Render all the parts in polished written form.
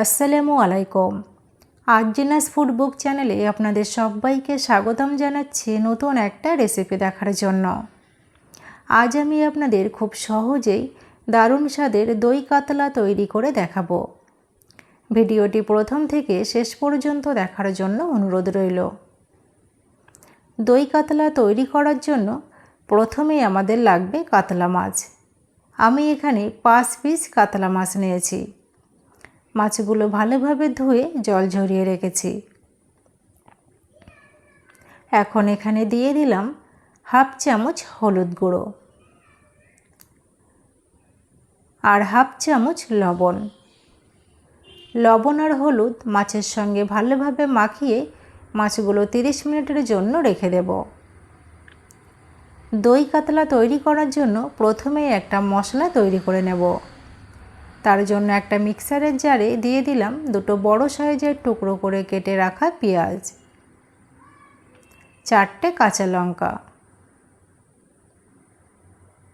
আসসালামু আলাইকুম। আজ জিনাস ফুড বুক চ্যানেলে আপনাদের সবাইকে স্বাগতম জানাচ্ছি নতুন একটা রেসিপি দেখার জন্য। আজ আমি আপনাদের খুব সহজেই দারুণ স্বাদের দই কাতলা তৈরি করে দেখাবো। ভিডিওটি প্রথম থেকে শেষ পর্যন্ত দেখার জন্য অনুরোধ রইল। দই কাতলা তৈরি করার জন্য প্রথমেই আমাদের লাগবে কাতলা মাছ। আমি এখানে 5 পিস কাতলা মাছ নিয়েছি। মাছগুলো ভালোভাবে ধুয়ে জল ঝরিয়ে রেখেছি। এখন এখানে দিয়ে দিলাম হাফ চামচ হলুদ গুঁড়ো আর হাফ চামচ লবণ। লবণ আর হলুদ মাছের সঙ্গে ভালোভাবে মাখিয়ে মাছগুলো 30 মিনিটের জন্য রেখে দেব। দই কাতলা তৈরি করার জন্য প্রথমেই একটা মশলা তৈরি করে নেব। তার জন্য একটা মিক্সারের জারে দিয়ে দিলাম দুটো বড় সাইজের টুকরো করে কেটে রাখা পেঁয়াজ, 4টে কাঁচা লঙ্কা,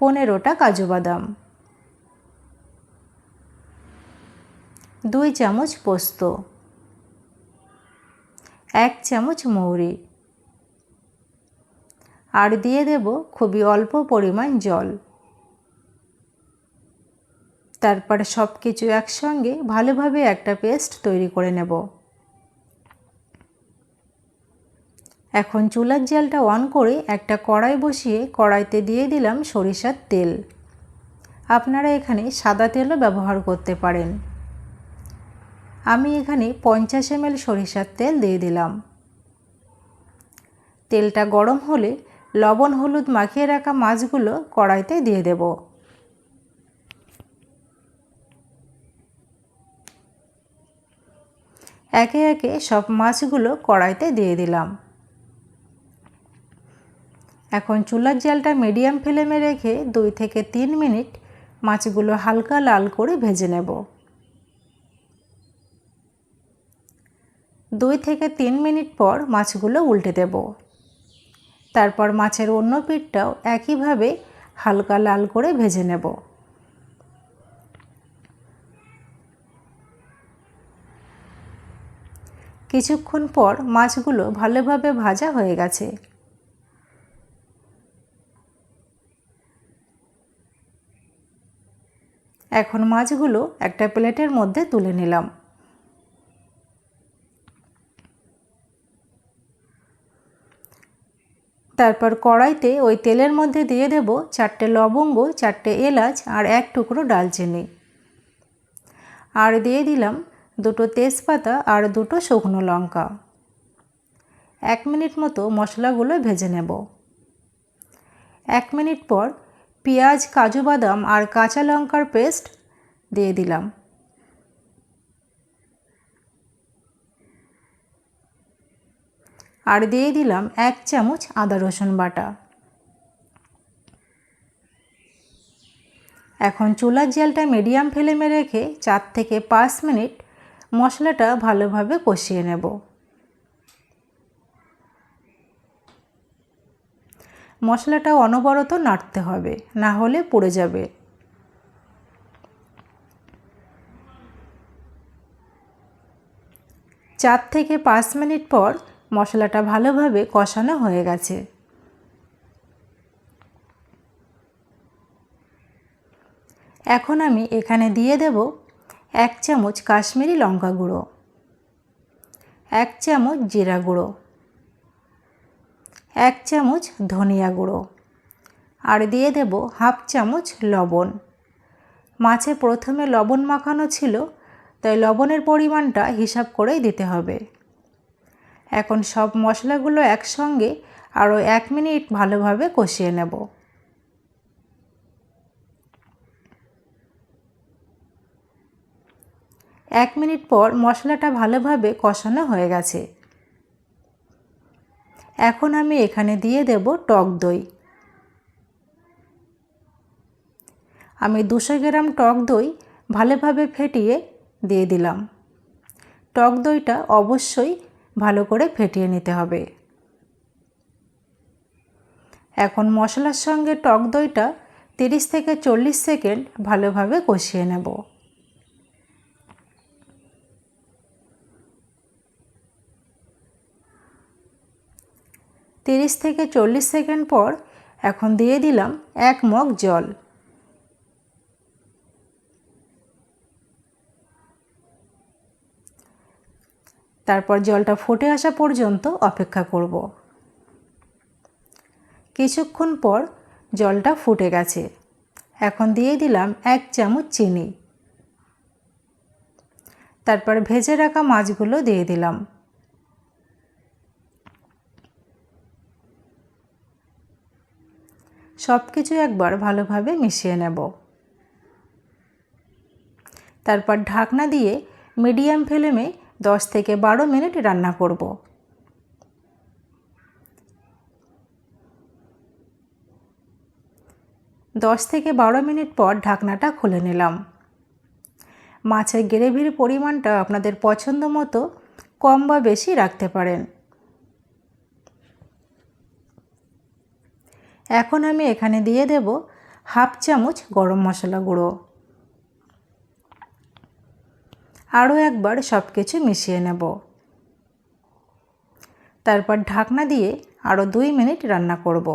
15টা কাজু বাদাম, 2 চামচ পোস্ত, 1 চামচ মৌরি আর দিয়ে দেব খুবই অল্প পরিমাণ জল। তারপর সব কিছু একসঙ্গে ভালোভাবে একটা পেস্ট তৈরি করে নেব। এখন চুলার জালটা অন করে একটা কড়াই বসিয়ে কড়াইতে দিয়ে দিলাম সরিষার তেল। আপনারা এখানে সাদা তেলও ব্যবহার করতে পারেন। আমি এখানে 50 ml সরিষার তেল দিয়ে দিলাম। তেলটা গরম হলে লবণ হলুদ মাখিয়ে রাখা মাছগুলো কড়াইতে দিয়ে দেব। একে একে সব মাছগুলো কড়াইতে দিয়ে দিলাম। এখন চুলার জালটা মিডিয়াম ফ্লেমে রেখে 2 থেকে 3 মিনিট মাছগুলো হালকা লাল করে ভেজে নেব। 2 থেকে 3 মিনিট পর মাছগুলো উল্টে দেব। তারপর মাছের অন্য পিঠটাও একইভাবে হালকা লাল করে ভেজে নেব। কিছুক্ষণ পর মাছগুলো ভালোভাবে ভাজা হয়ে গেছে। এখন মাছগুলো একটা প্লেটের মধ্যে তুলে নিলাম। তারপর কড়াইতে ওই তেলের মধ্যে দিয়ে দেব 4টে লবঙ্গ, 4টে এলাচ আর 1 টুকরো ডালচিনি। আর দিয়ে দিলাম 2টো তেজপাতা আর 2টো শুকনো লঙ্কা। 1 মিনিট মতো মশলাগুলো ভেজে নেব। 1 মিনিট পর পেঁয়াজ, কাজু বাদাম আর কাঁচা লঙ্কার পেস্ট দিয়ে দিলাম। আর দিয়ে দিলাম 1 চামচ আদা রসুন বাটা। এখন চুলার জালটা মিডিয়াম ফ্লেমে রেখে 4 থেকে 5 মিনিট মশলাটা ভালোভাবে কষিয়ে নেব। মশলাটা অনবরত নাড়তে হবে, না হলে পুড়ে যাবে। চার থেকে 5 মিনিট পর মশলাটা ভালোভাবে কষানো হয়ে গেছে। এখন আমি এখানে দিয়ে দেব 1 চামচ কাশ্মীরি লঙ্কা গুঁড়ো, 1 চামচ জিরা গুঁড়ো, 1 চামচ ধনিয়া গুঁড়ো আর দিয়ে দেব হাফ চামচ লবণ। মাছে প্রথমে লবণ মাখানো ছিল, তাই লবণের পরিমাণটা হিসাব করেই দিতে হবে। এখন সব মশলাগুলো একসঙ্গে আরও 1 মিনিট ভালোভাবে কষিয়ে নেব। এক মিনিট পর মশলাটা ভালোভাবে কষানো হয়ে গেছে। এখন আমি এখানে দিয়ে দেব টক দই। আমি 200 গ্রাম টক দই ভালোভাবে ফেটিয়ে দিয়ে দিলাম। টক দইটা অবশ্যই ভালো করে ফেটিয়ে নিতে হবে। এখন মশলার সঙ্গে টক দইটা 30 থেকে 40 সেকেন্ড ভালোভাবে কষিয়ে নেব। 30 থেকে 40 সেকেন্ড পর এখন দিয়ে দিলাম 1 মগ জল। তারপর জলটা ফুটে আসা পর্যন্ত অপেক্ষা করব। কিছুক্ষণ পর জলটা ফুটে গেছে। এখন দিয়ে দিলাম 1 চামচ চিনি। তারপর ভেজে রাখা মাছগুলো দিয়ে দিলাম। সব কিছু একবার ভালোভাবে মিশিয়ে নেব। তারপর ঢাকনা দিয়ে মিডিয়াম ফ্লেমে 10 থেকে 12 মিনিট রান্না করব। দশ থেকে 12 মিনিট পর ঢাকনাটা খুলে নিলাম। মাছের গ্রেভির পরিমাণটা আপনাদের পছন্দ মতো কম বা বেশি রাখতে পারেন। এখন আমি এখানে দিয়ে দেব 1/2 চামচ গরম মশলা গুঁড়ো। আরও একবার সব কিছু মিশিয়ে নেব। তারপর ঢাকনা দিয়ে আরও 2 মিনিট রান্না করব।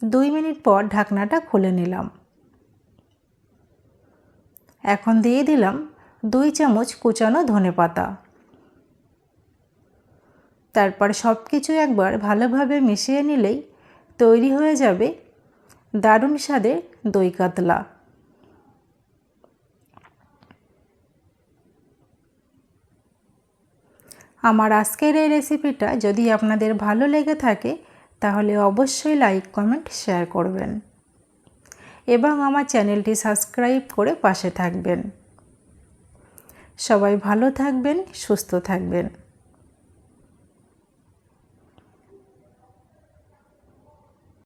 দুই মিনিট পর ঢাকনাটা খুলে নিলাম। এখন দিয়ে দিলাম 2 চামচ কুচানো ধনেপাতা। তারপর সব কিছু একবার ভালোভাবে মিশিয়ে নিলেই তৈরি হয়ে যাবে দারুণ স্বাদের দই কাতলা। আমার আজকের এই রেসিপিটা যদি আপনাদের ভালো লেগে থাকে তাহলে অবশ্যই লাইক, কমেন্ট, শেয়ার করবেন এবং আমার চ্যানেলটি সাবস্ক্রাইব করে পাশে থাকবেন। সবাই ভালো থাকবেন, সুস্থ থাকবেন।